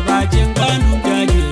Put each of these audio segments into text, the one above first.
Bajing bandung jaje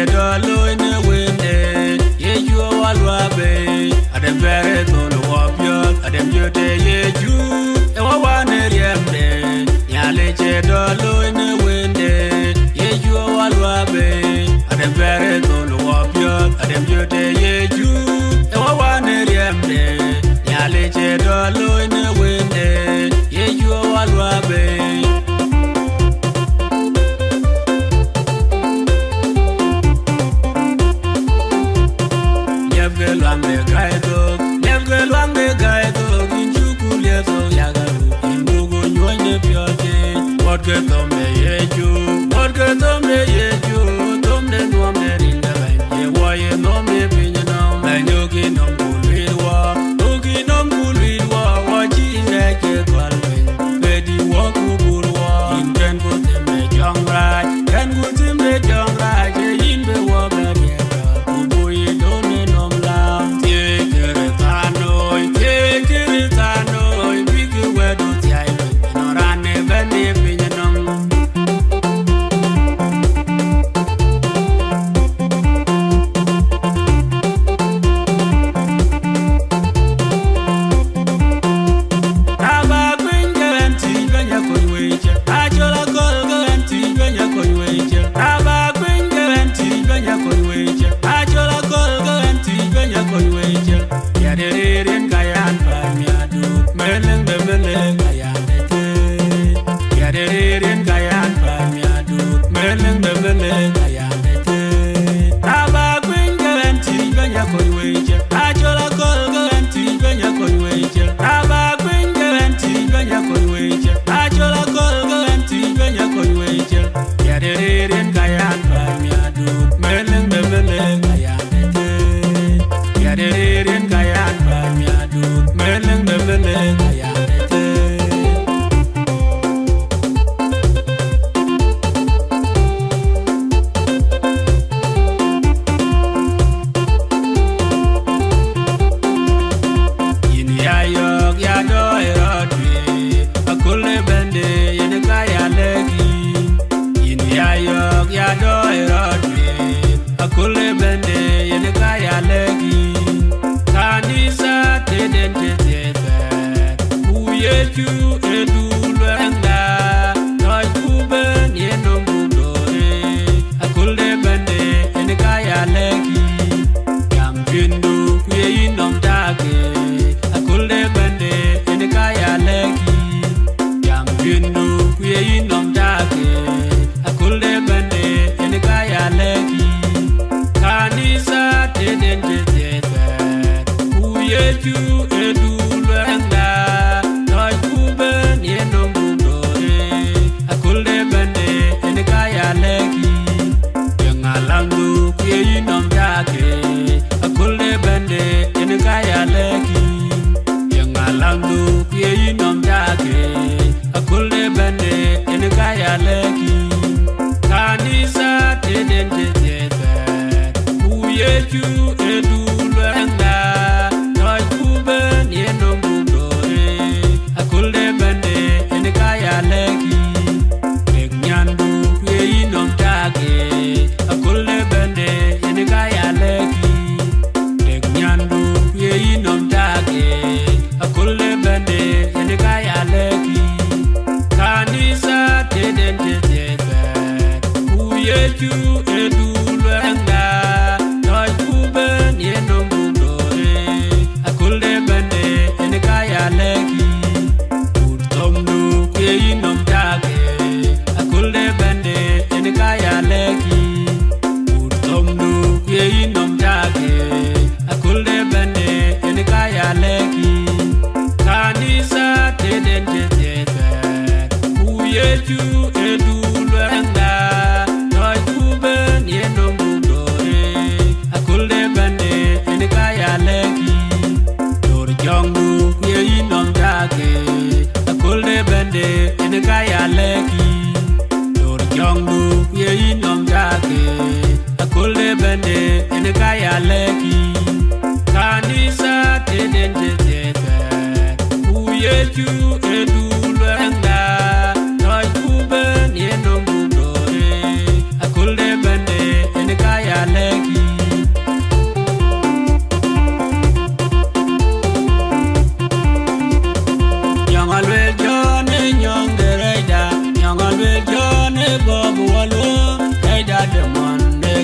dolo in the wind, ye you all wabe, at the very tone of your, at the beauty, ye you, and one area, Yale dolo in the wind, ye you all wabe, at the very tone of your, at the beauty, ye you, and one area, Yale dolo in the wind, ye you all wabe. What get on me, you? What get on me, you? Don't let no man in the bank. Why you know me, Pinano? Man, you can on good war. Looking on good war. Watching like a calling. Betty walk good war. In 10 put him a young right. 10 put him a young right. In the water, yeah. Boy, don't let no love. Take it, I know. Take it, I know. Big word to the island. Nor I never live.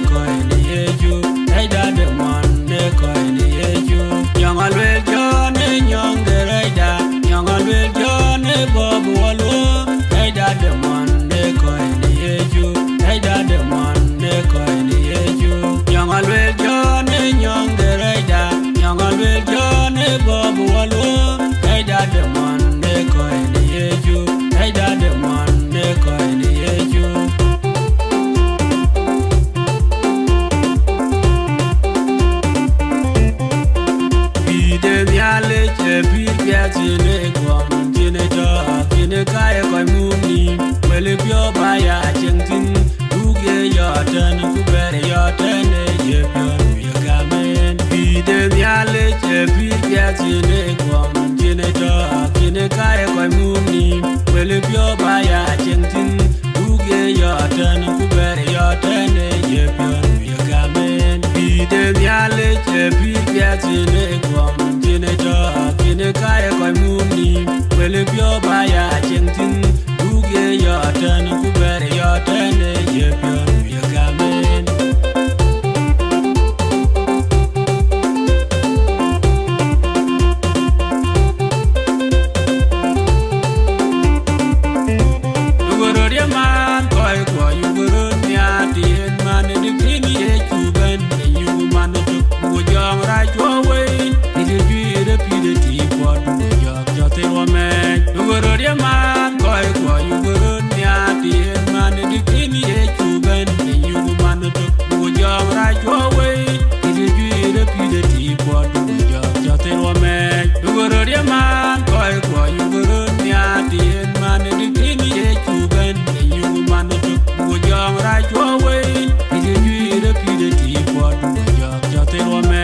koi ni yeju Raida de mon de koi ni yeju Young alwel John young de Raida Young alwel John Bob Wallo Raida de mon de koi ni yeju Raida de mon de koi ni yeju Young alwel John young de Raida Young alwel John Bob Wallo Raida de mon de koi ni yeju Raida de mon de koi ni yeju Miale che bir piaci ne guam Tine to, tine kaya koi muni Wele pio baya chengtin Duge yoten, kubere yoten Ye pion ye gamen Bide miale che bir piaci ne guam Tine to, tine kaya koi muni Wele pio baya chengtin Duge yoten, kubere yoten Ye pion ye gamen Bide miale che bir piaci ne guam Kine kaya koi muni Wele pio baya chengtin Duge yoten kubere yoten Ye pion ye gamen Yugoro dia man koi kwa yugoro niya Tien man di pini ye chuben Yugu man tuk Mujong rai chua wey Pide ti kwa du jok jote wa me Yugoro dia man koi kwa yugoro niya Tien man di kini ye chuben Yugu man tuk du jok rai chua wey Pide ti kwa du jok jote wa me Yugoro dia man koi kwa yugoro niya Tien man di kini ye chuben Yugu man tuk du jok rai chua wey Pide ti kwa du jok jote wa me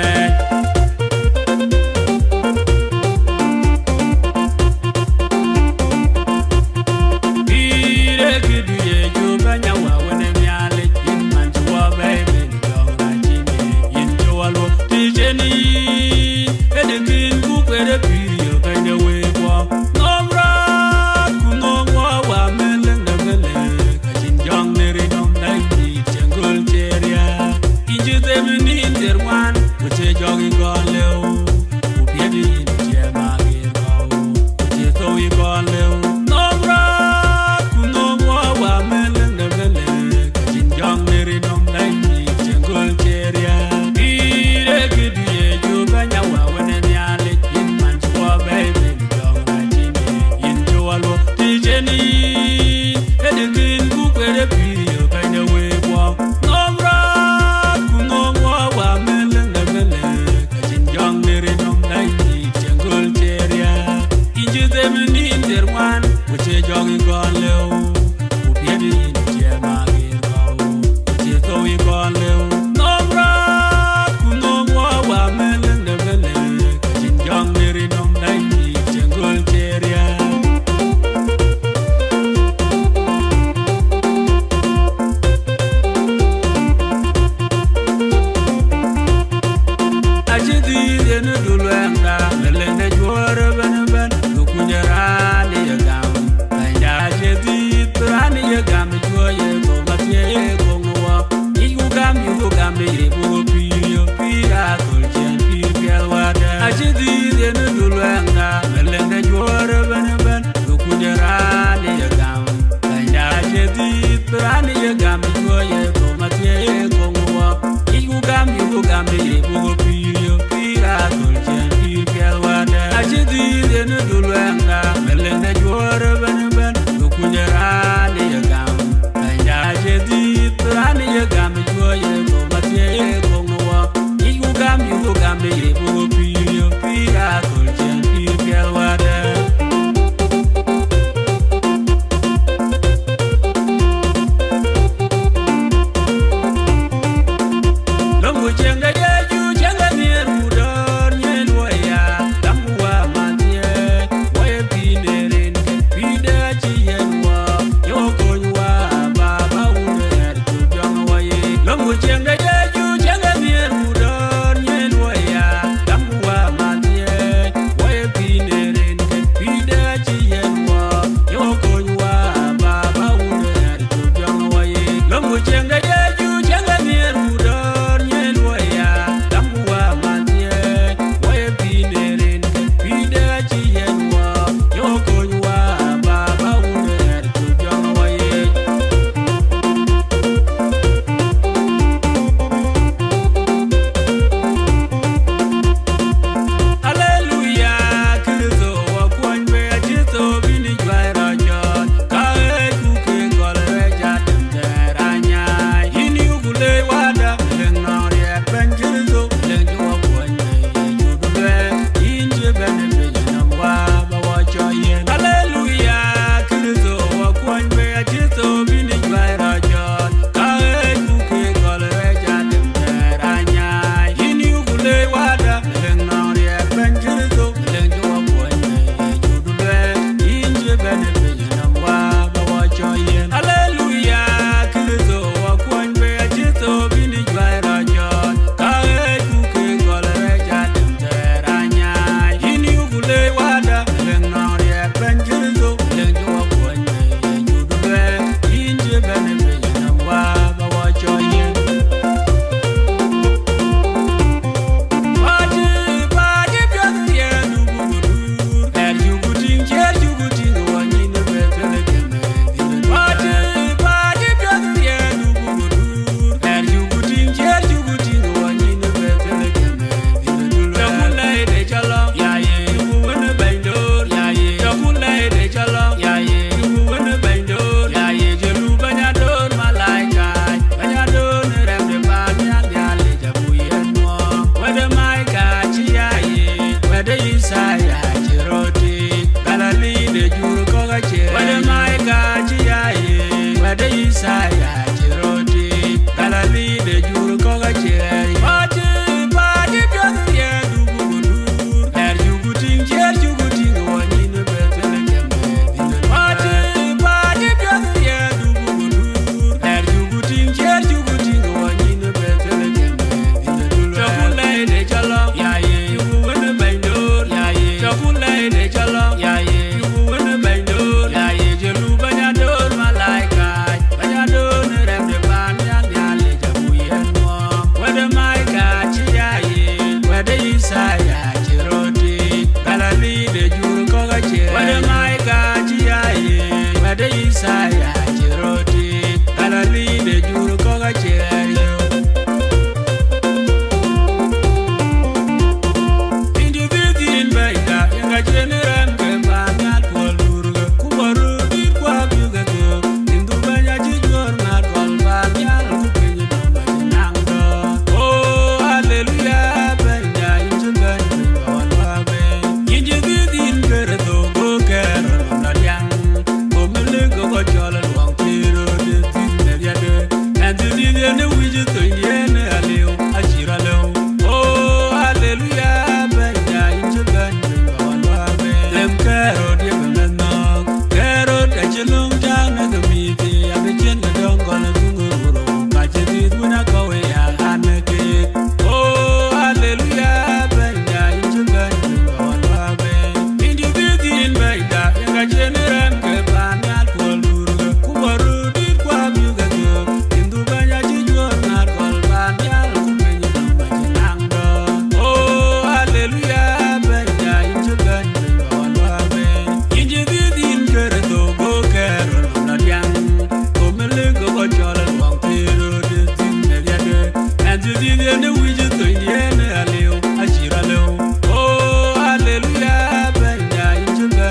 Ajidi ne wiji to indiene aleo achira leo. Oh hallelujah benya injunga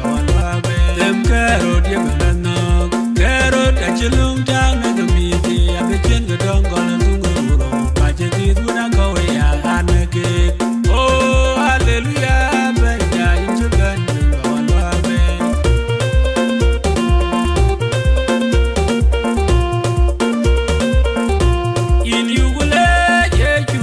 walwabe. Dem kero die benano kero tachilum tang na gamiti abechen gadongo na zunguro. Ajidi duna kowe ya anake. Oh hallelujah benya injunga walwabe. In you will let you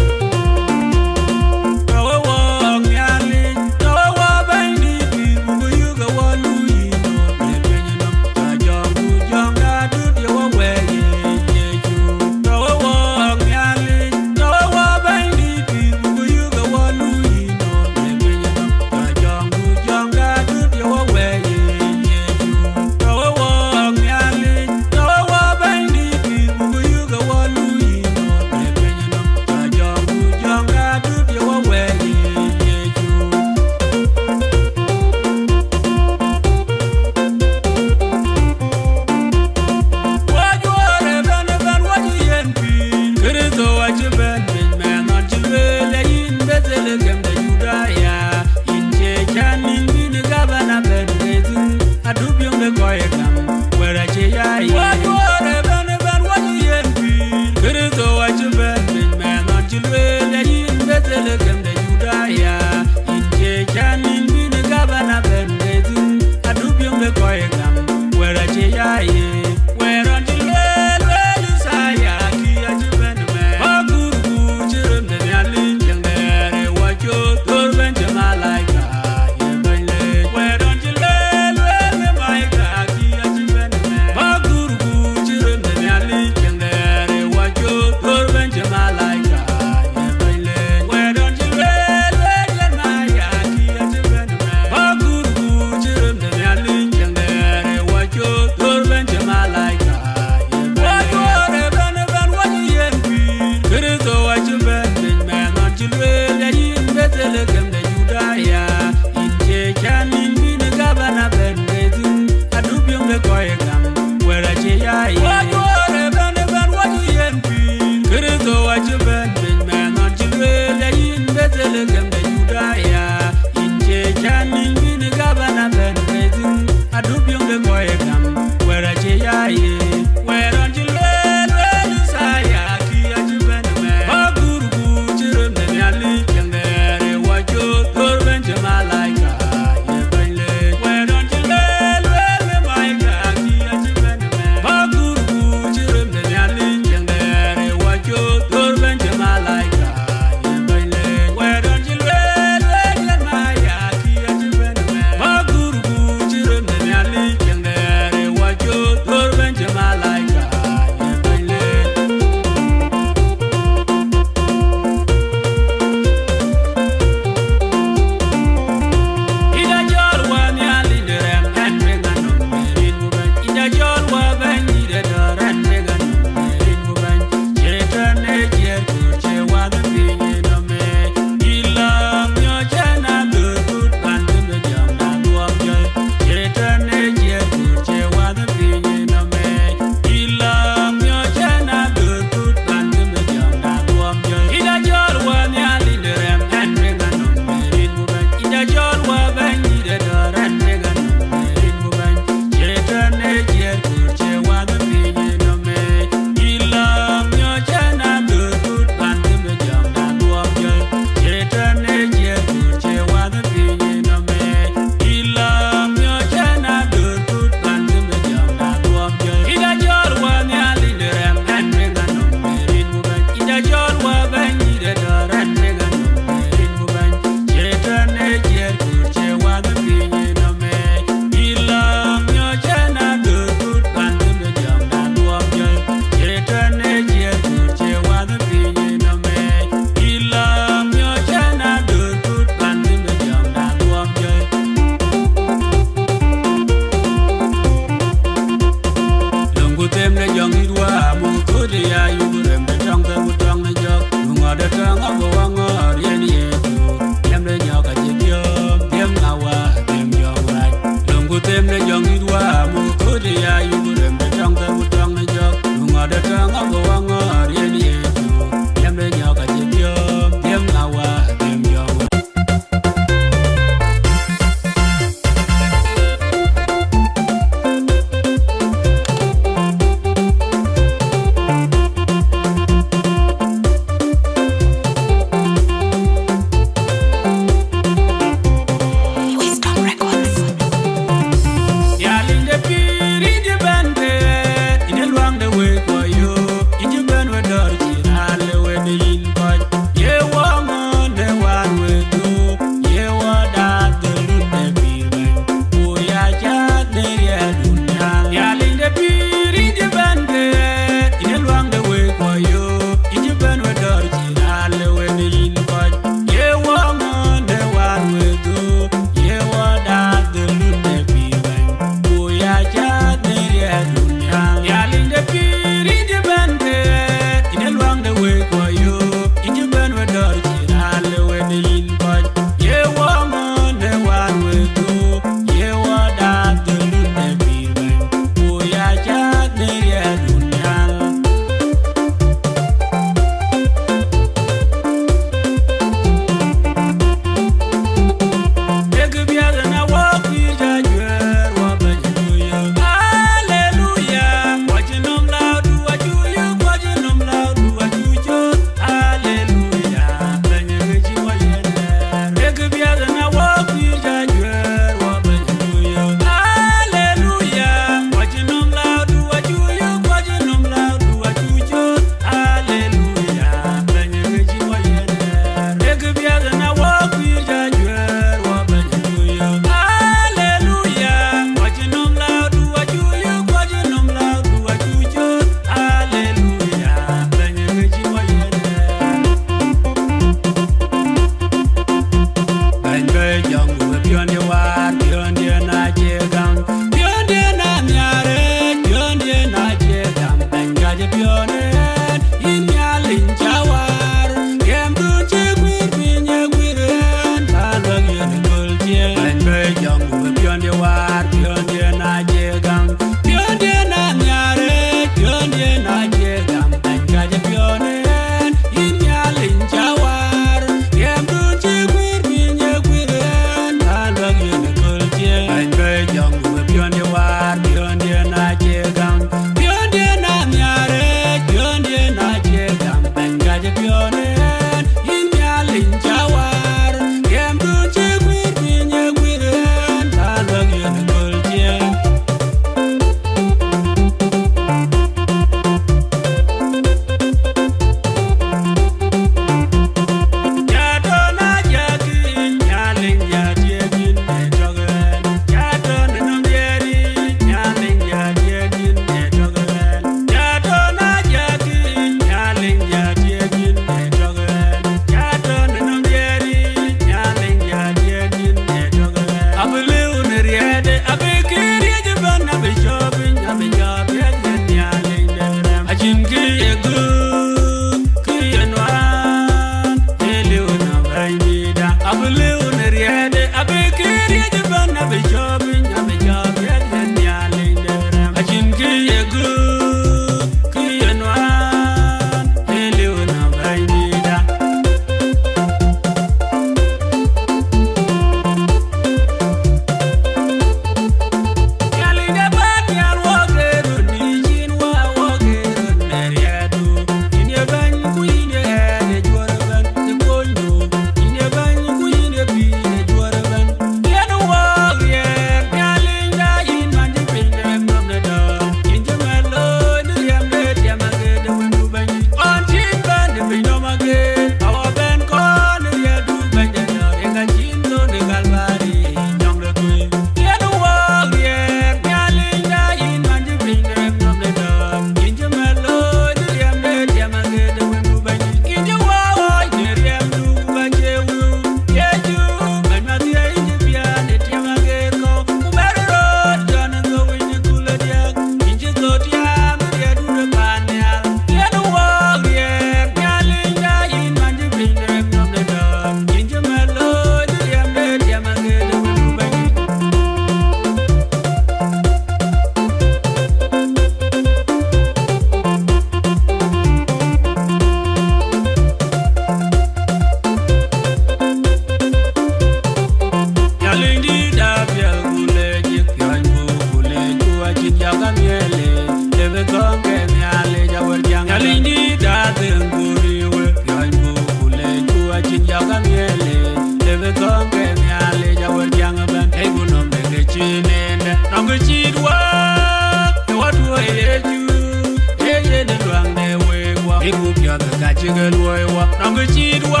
chigal wa nang chidwa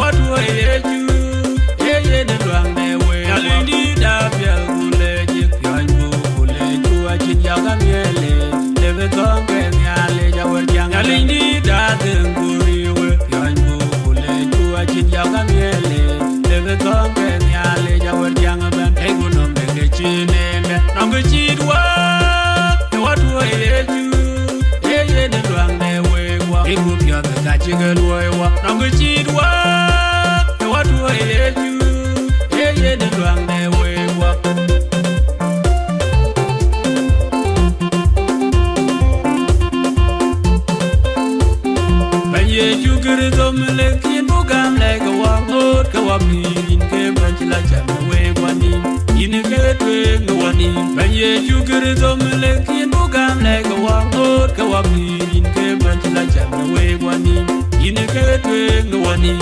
wa tuwa yeju ye ne luang ne we alindi da piel kule jik yangu kule chua chin yaga miele leve tonge nyale jawar jang alindi da denguri we yangu kule chua chin yaga miele leve tonge nyale jawar jang ban eguno mege chine me nang chidwa wa tuwa yeju ye ne luang ne we wa ibu pia ga chigal wa nang chidwa wa tuwa yeju ye ne luang ne we wa ye chugere domle kin bugam le ga wa ngot ga wa pirin ke banchla cham we wani in ke twe ngwani ye chugere domle kin bugam le ga wa ngot ga wa pirin ke banchla cham we wani in ke twe ngwani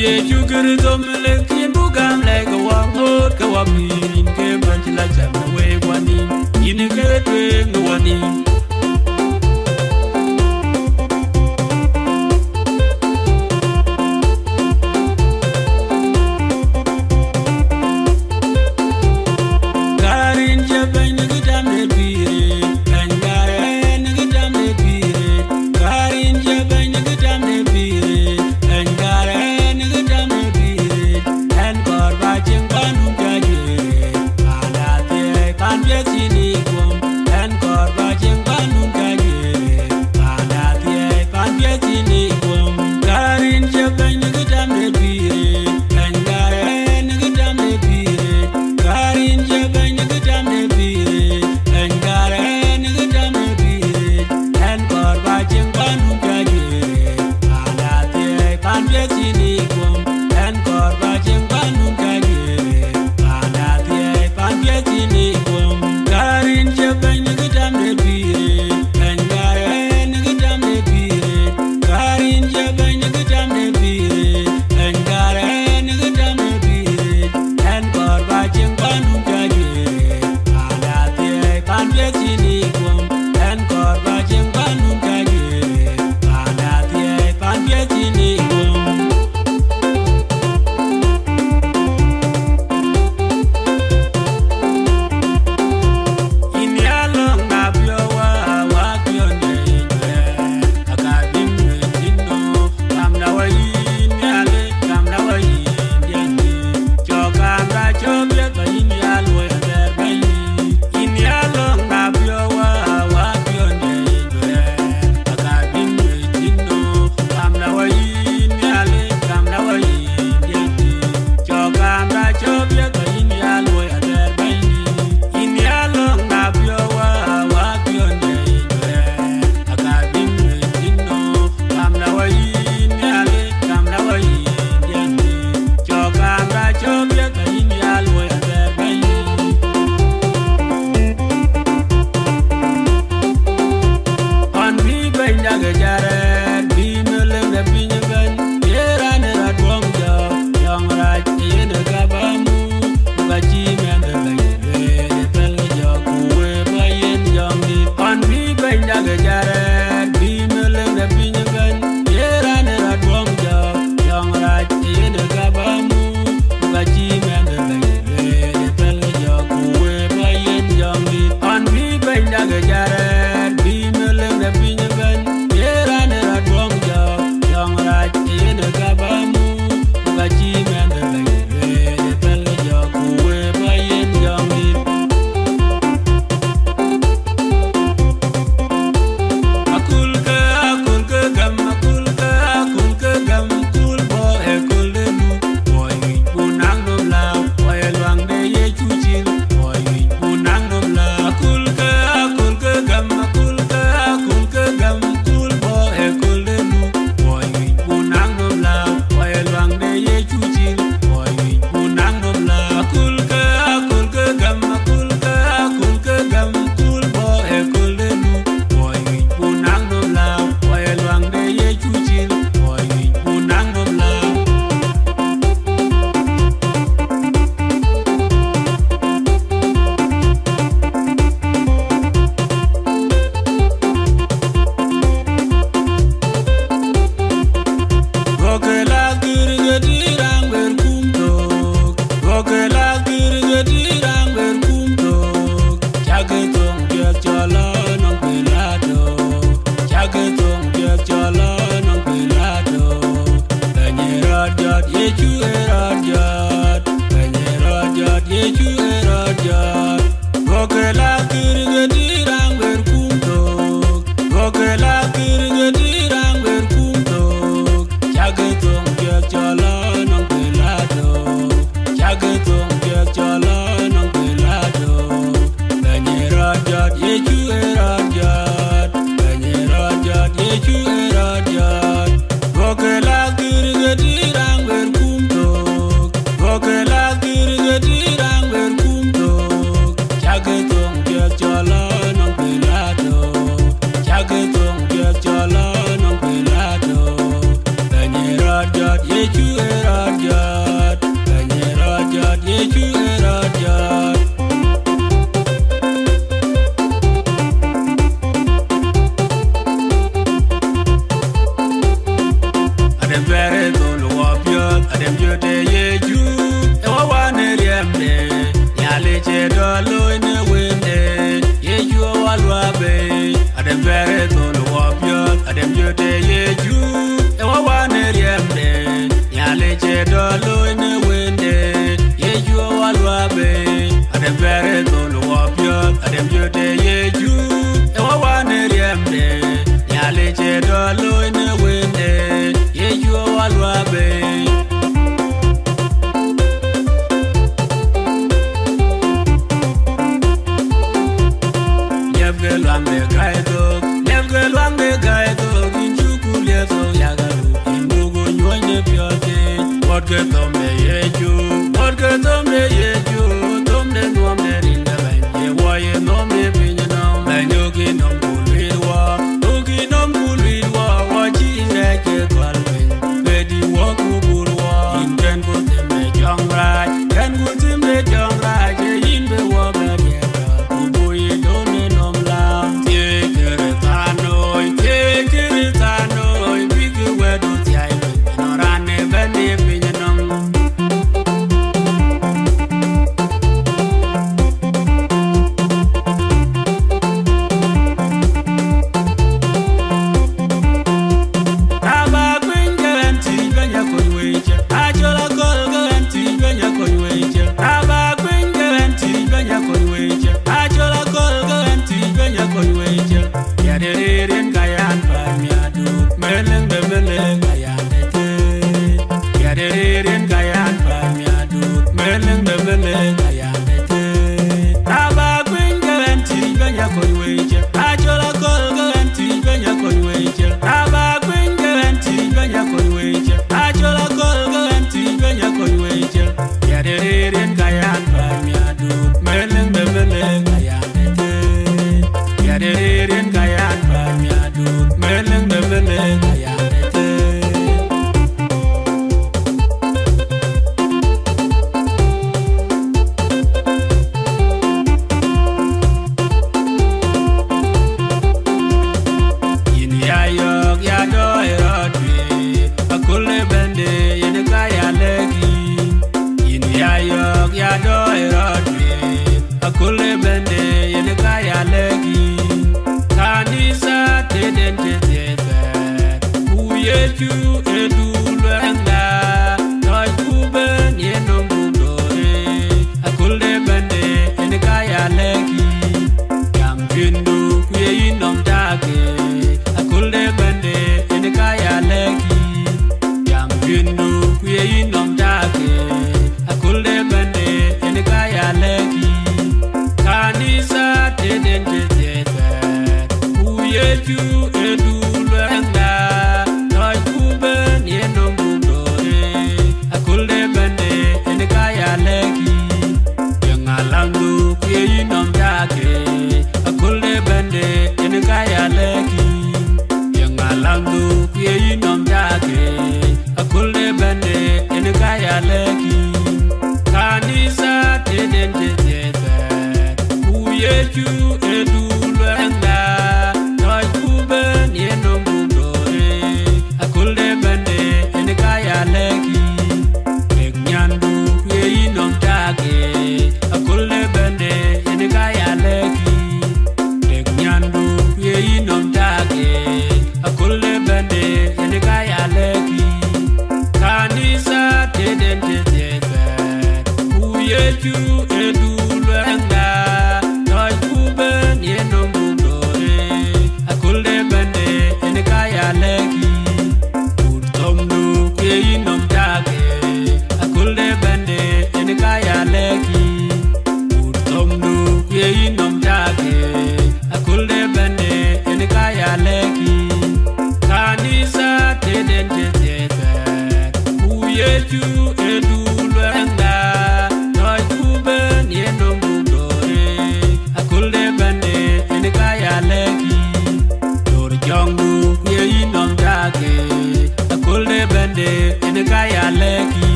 ye chugere domle kin bugam le ga wa ngot ga wa pirin ke banchla cham we wani in ke twe ngwani Jing Chagetung Piet Chola Nong Pilado Benye Rajat Yechu Erajat Benye Rajat Yechu Erajat Vokela Kirgadirang Ver Kumtok Vokela Kirgadirang Ver Kumtok Chagetung Piet Chola Nong Pilado Chagetung Piet Chola Nong Pilado Benye Rajat Yechu Erajat Benye Rajat Yechu Erajat Adem Vere Tolu Wapiot Adem Yote Yechu Ewa Wane Riemde Nyale Chedolo Ine Winde Yechu Walwabe Adem Vere Tolu Wapiot Adem Yote Yechu Ewa Wane Riemde Nyale Chedolo Ine Winde Yechu Walwabe Adem Vere Tolu Wapiot Adem Yote Yechu Ewa Wane Riemde Nyale Chedolo Ine Winde Yechu Walwabe Lwambe Gaido, Inchukulieto Yagaru, Imbugo Nyoine Piote, what get on me yeju, what get on me yeju, Tom de Nomne in the bank, ye why no me pinino, Manyoki no Bulidwa, Oki no Bulidwa, watching like a Qualwin, Betty Waku Bulwa, in can put him a young right, can put him a young right, in the water, Uboy don't know.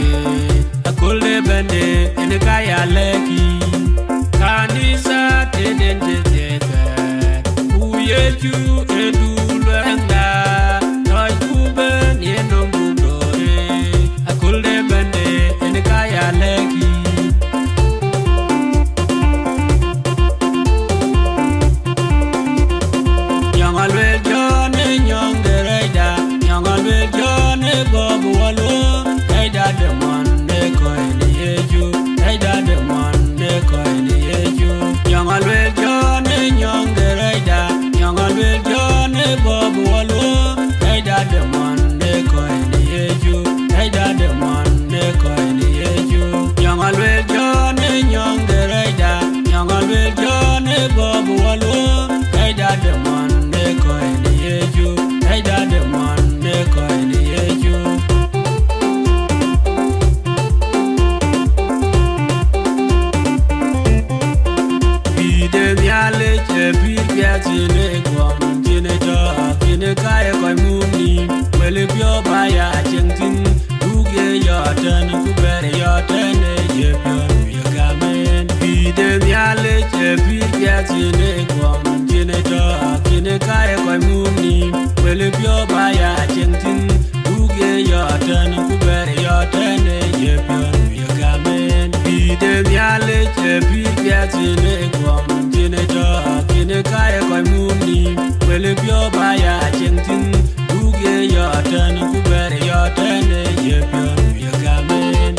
mage akulde bende ene kaya leki kanisa teden tete uyeju edu lenda toy kuben yeno mudore akulde bende ene kaya leki Yangalwe jone nyongereida Yangalwe jone bobu walo Eida de monde koini yeju Eida de monde koini yeju Yangalwe jone nyongereida Yangalwe jone bobu walo Eida de monde koini yeju Eida de monde koini yeju Yangalwe jone nyongereida Yangalwe jone bobu walo Eida de monde koini yeju Eida de monde koini yeju Bide miale che birgia tine gwam tine jo tine kaya koi muni Wele pyo baya chengtin Duge yoten kubere yoten ye pyo nuye gamen Bide miale che birgia tine gwam tine jo tine kaya koi muni Wele pyo baya chengtin Duge yoten kubere yoten ye pyo nuye gamen Bide miale che birgia tine gwam tine jo tine kaya koi muni Wele pyo baya chengtin Duge yoten kubere yoten ye pyo nuye gamen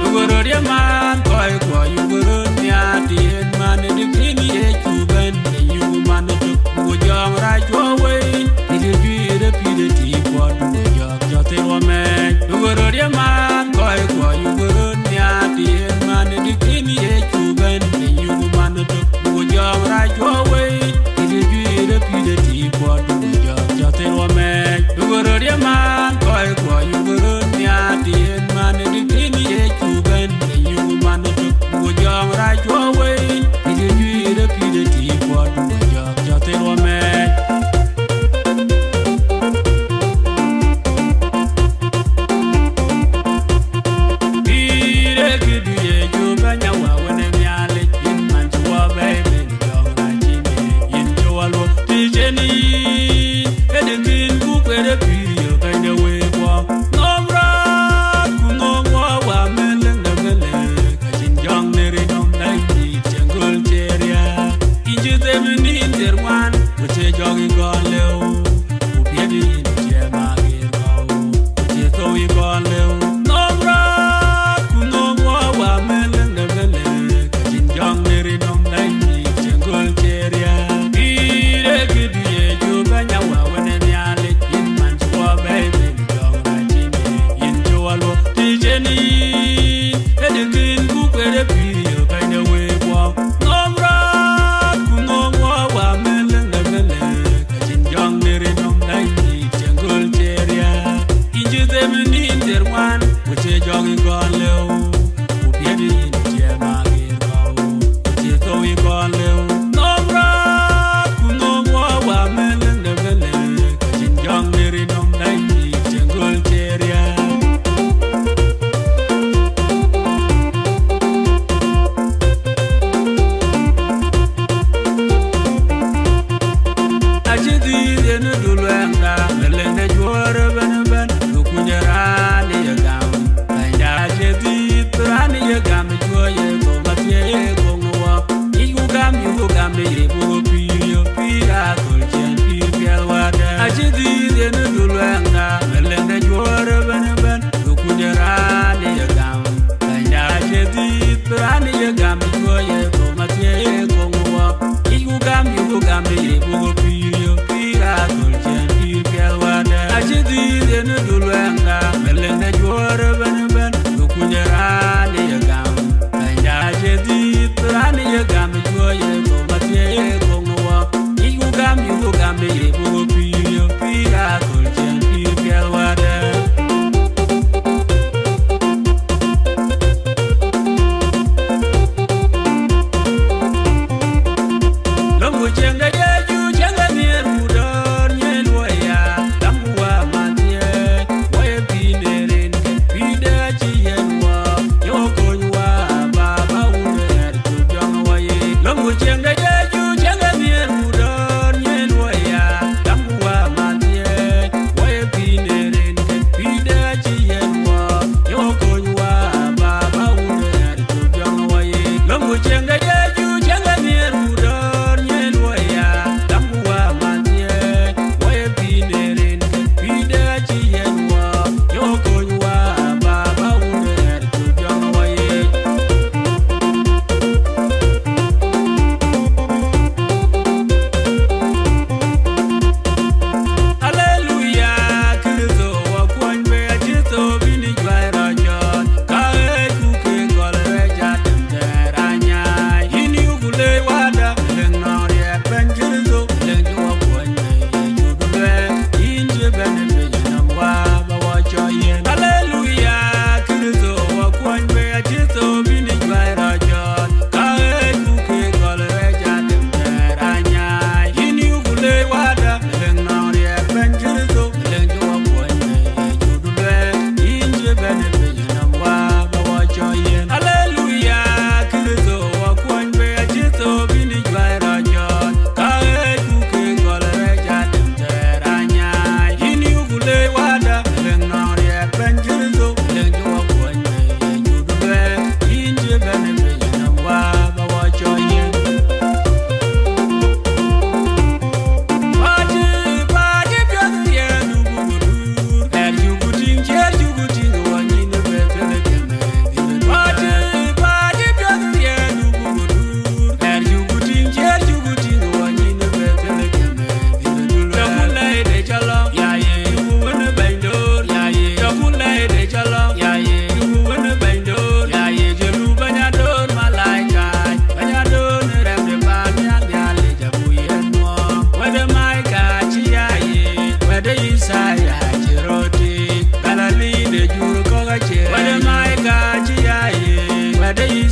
Yugorodia man koi kwa yugorodia tien man dikini ye chuben yugu man tuk bujang rajwa wei Iti juire pide ti kwa dujak jote wame Yugorodia man koi kwa yugorodia tien man dikini ye chuben yugu man tuk bujang rajwa wei Iti juire pide ti kwa dujak jote wame Yugorodia man koi kwa yugorodia tien man dikini ye chuben yugu man tuk bujang rajwa wei Iti juire pide ti kwa dujak jote wame Yeah.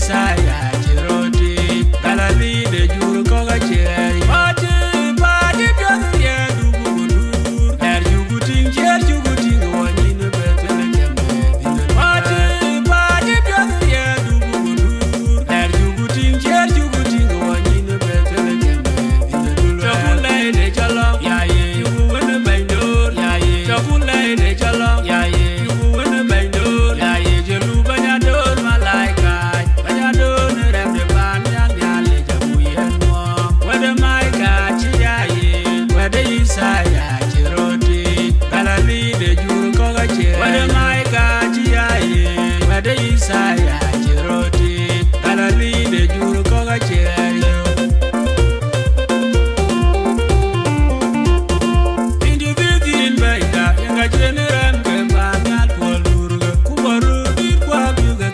Isaiah Chiroti, Galali de Juru Koga Cherry, Party, Piazza, Dubu, and Yugutin, Cher, Yugutin, one in the Bethlehem. Party, Piazza, Dubu, and Yugutin, Cher, Yugutin, one in the Bethlehem. Chapula de Chala, Yaye, you win a bando, Yaye, Chapula de Chala, Yaye, you win a bando, Yaye, Jelu Banador, Malaika, Banador, and the Banyan, Yale, Jabu, and more. Whether my God, Yaye, whether Isaiah Chiroti, Galali de Juru Koga Cherry, whether my God, Yaye, whether Isaiah Chiroti, Galali de Juru Koga Cherry. General Kembanya Kolurga, Kubaru, Kwabuga,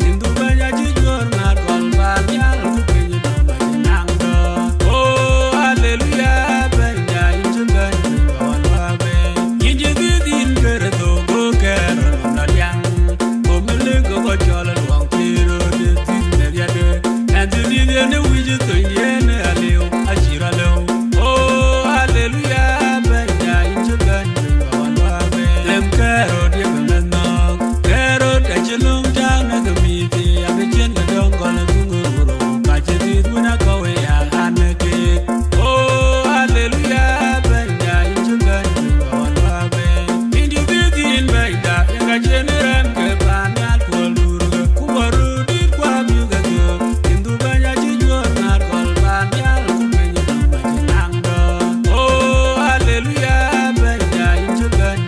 Indubanya Jor, Kolbanya, Kupinanga. Oh, hallelujah, Banya, into Banya, on Wabe. Yidin Gerdo, go Carol, Nadiang, Omelugo, Jol, and Wangtiro, the Tinder, and the Indian Widget, the Yen, Aleo, Ashiralo. Oh, hallelujah, Banya, into Banya. Carrot, carrot, and you long down at the meeting. I begin the dongle to catch it when I go away. Oh, hallelujah, Banya, into Banya, on Wabe. In the building, Banya, and I general Kebana, Koluru, Kubaru, Kwabuga, in the Banya, Jor, not Kolbanya, Kupinanga. Oh, hallelujah, Banya, into Banya.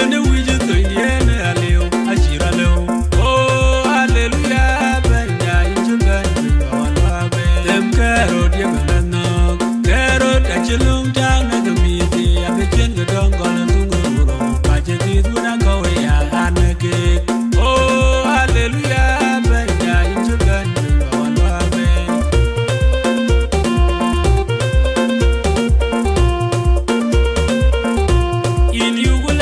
And we just do oh, hallelujah, Banya, into Banya, on Wabe. Them carrot, carrot, at your long down at the meeting. I begin the dongle and Zunguro, but it is when I go away, oh, hallelujah, Banya, into Banya, on Wabe. In you will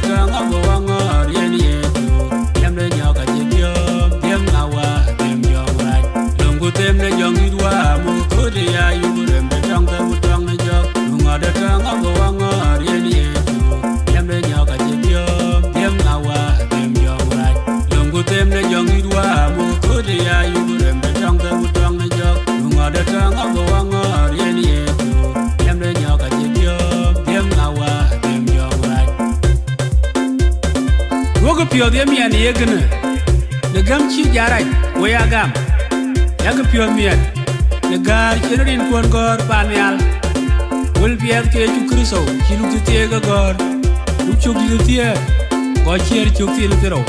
tang abo wangor yen yetu yam le nyoka jibyo dem awa dem jongwa lungu tem le jongidwa mu kodi ya yugurem de tang da utang ne jok lunga de tang abo wangor yen yetu yam le nyoka jibyo dem awa dem jongwa lungu tem le jongidwa mu kodi ya yugurem de tang da utang ne jok lunga de tang abo wangor yen yetu yam le nyoka jibyo dem awa dem jongwa Wogo pio de mian yegna de gam chi jarai wo ya gam ya ga pio mian de gar cherin kon gor panyal wol bier ke ju kriso chi lu te ga gor lu chu gi te go cher chu ti le ro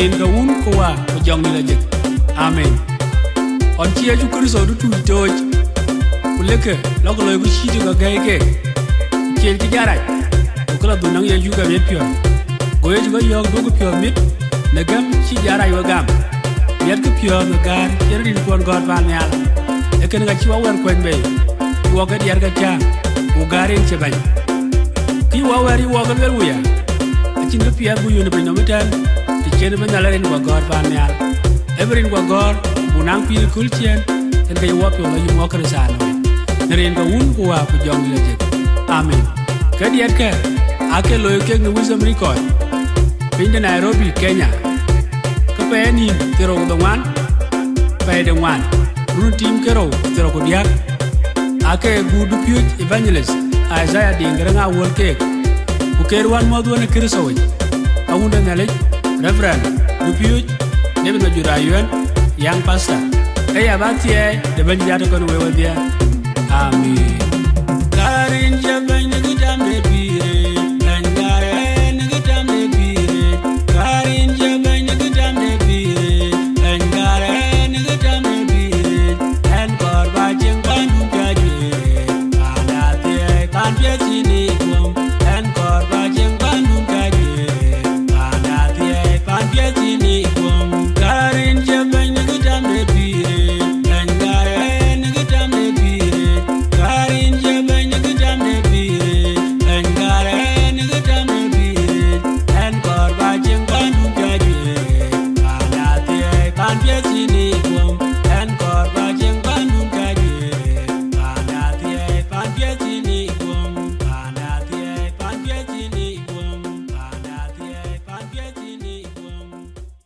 rin ga un ko wa ko jong ni la jek amen on chi ju kriso du tu toj uleke lo ko lo ku chi ga ga ke cher ti jarai ko la du nang ye ju ga me pio Goye juga yog dogo pio mit negam chi jara yo gam yet ke pio negar yerin kon god van yal e ken ga chi wa wer kwen be wo ga diar ga cha u garin che ban ki wa wari wo ga wel wuya chin ke pio bu yune be no mitan ti chen be na len go god van yal everin go god bu nang pi kul chen en ga yo pio la yu mo kre sa no nerin ga un ko wa bu jong le je amen ka diar ke ake loyo ke ni wisdom record Pinda Nairobi, Kenya. Kapeni tero dongwan, pay dongwan. Run team kero tero kodiak. Ake gudu puj evangelist Isaiah Dingranga world cake. Ukerwan modwan kirisaway. Awunda nalej Reverend Dupuj David Majurayuan young pastor. Hey abati de banjata kon wewe dia. Amen. Karin jabay nagidam de pire. Ni